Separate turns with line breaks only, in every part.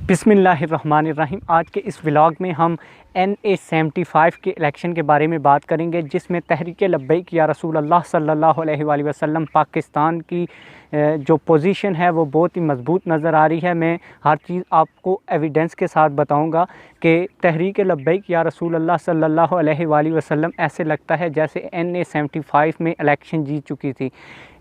बिस्मिल्लाहिर्रहमानिर्रहीम। आज के इस व्लॉग में हम NA-75 के इलेक्शन के बारे में बात करेंगे, जिसमें तहरीक लब्बैक या रसूल अल्लाह सल्लल्लाहु अलैहि वसल्लम पाकिस्तान की जो पोजीशन है वो बहुत ही मजबूत नज़र आ रही है। मैं हर चीज़ आपको एविडेंस के साथ बताऊंगा कि तहरीक लब्बैक या रसूल अल्लाह सल्लल्लाहु अलैहि वसल्लम ऐसे लगता है जैसे NA-75 में इलेक्शन जीत चुकी थी।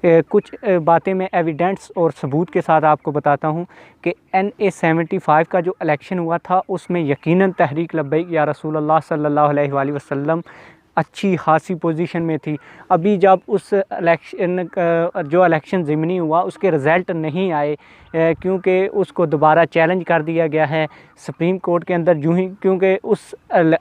कुछ बातें मैं एविडेंस और सबूत के साथ आपको बताता हूं कि NA-75 का जो इलेक्शन हुआ था उसमें यकीनन तहरीक लब्बैक या रसूल अल्लाह सल्लल्लाहु अलैहि वसल्लम अच्छी खासी पोजीशन में थी। अभी जब उस इलेक्शन जो इलेक्शन ज़िमनी हुआ उसके रिज़ल्ट नहीं आए, क्योंकि उसको दोबारा चैलेंज कर दिया गया है सुप्रीम कोर्ट के अंदर। क्योंकि उस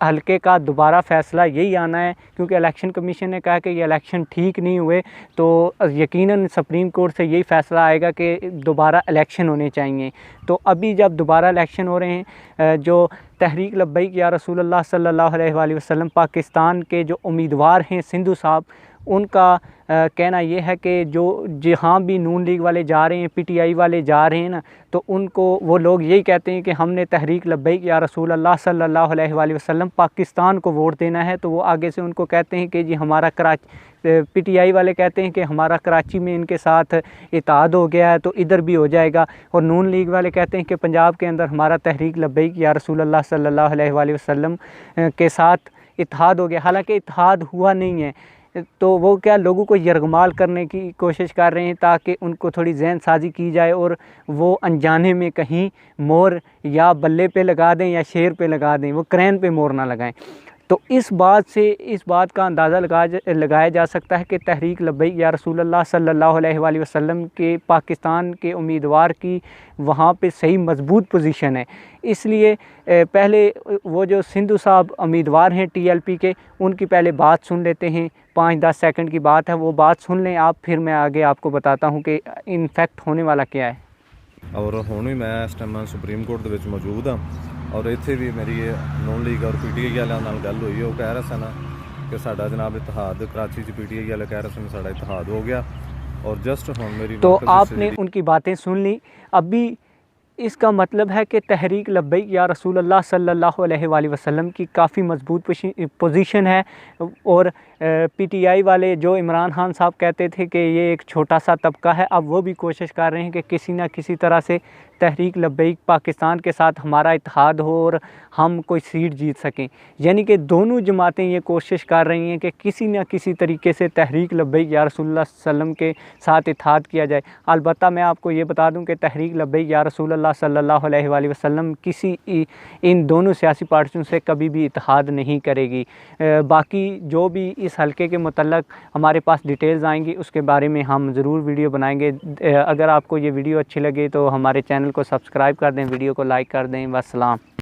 हलके का दोबारा फ़ैसला यही आना है, क्योंकि इलेक्शन कमीशन ने कहा कि ये इलेक्शन ठीक नहीं हुए, तो यकीनन सुप्रीम कोर्ट से यही फ़ैसला आएगा कि दोबारा इलेक्शन होने चाहिए। तो अभी जब दोबारा इलेक्शन हो रहे हैं, जो तहरीक लब्बैक या रसूल अल्लाह सल्लल्लाहु अलैहि वसल्लम पाकिस्तान के जो उम्मीदवार हैं सिंधु साहब, उनका कहना ये है कि जो जहाँ भी नून लीग वाले जा रहे हैं, PTI वाले जा रहे हैं ना, तो उनको वो लोग यही कहते हैं कि हमने तहरीक लब्बैक या रसूल अल्लाह सल्लल्लाहु अलैहि वसल्लम पाकिस्तान को वोट देना है। तो वो आगे से उनको कहते हैं कि जी हमारा PTI वाले कहते हैं कि हमारा कराची में इनके साथ इत्तेहाद हो गया है तो इधर भी हो जाएगा, और नून लीग वाले कहते हैं कि पंजाब के अंदर हमारा तहरीक लब्बैक या रसूल अल्लाह सल्लल्लाहु अलैहि वसल्लम के साथ इत्तेहाद हो गया। हालांकि इत्तेहाद हुआ नहीं है, तो वो क्या लोगों को यरगमाल करने की कोशिश कर रहे हैं ताकि उनको थोड़ी जहन साजी की जाए और वो अनजाने में कहीं मोर या बल्ले पे लगा दें या शेर पे लगा दें, वो क्रैन पे मोर ना लगाएं। तो इस बात का अंदाज़ा लगाया जा सकता है कि तहरीक लब्बैक या रसूल अल्लाह सल्लल्लाहु अलैहि वसल्लम के पाकिस्तान के उम्मीदवार की वहाँ पे सही मजबूत पोजीशन है। इसलिए पहले वो जो सिंधु साहब उम्मीदवार हैं TLP के, उनकी पहले बात सुन लेते हैं। 5-10 सेकंड की बात है, वो बात सुन लें आप, फिर मैं आगे आपको बताता हूँ कि इनफैक्ट होने वाला क्या है।
और हुण भी मैं इस टाइम सुप्रीम कोर्ट दे विच मौजूद हाँ, और इत्थे भी मेरी नून लीग और PTI वालों नाल गल हुई। वो कह रहे सन कि साडा जनाब इत्तेहाद कराची च PTI वाले कह रहे सन साडा इत्तेहाद हो गया, और जस्ट हुण मेरी
तो आपने उनकी बातें सुन ली। अभी इसका मतलब है कि तहरीक लब्बैक या रसूल अल्लाह सल्लल्लाहु अलैहि वसल्लम की काफ़ी मजबूत पोजीशन है, और PTI वाले जो इमरान खान साहब कहते थे कि ये एक छोटा सा तबका है, अब वो भी कोशिश कर रहे हैं कि किसी ना किसी तरह से तहरीक लब्बैक पाकिस्तान के साथ हमारा इत्तेहाद हो और हम कोई सीट जीत सकें। यानी कि दोनों जमातें ये कोशिश कर रही हैं कि किसी न किसी तरीके से तहरीक लब्बैक या रसूलुल्लाह सल्लम के साथ इत्तेहाद किया जाए। अलबत्ता मैं आपको ये बता दूं कि तहरीक लब्बैक या रसूलुल्लाह सल्लल्लाहु अलैहि वसल्लम किसी इन दोनों सियासी पार्टियों से कभी भी इत्तेहाद नहीं करेगी। बाकी जो भी इस हलके के मुतल्लक हमारे पास डिटेल्स आएंगी उसके बारे में हम ज़रूर वीडियो बनाएंगे। अगर आपको ये वीडियो अच्छी लगे तो हमारे चैनल को सब्सक्राइब कर दें, वीडियो को लाइक कर दें। वस्सलाम।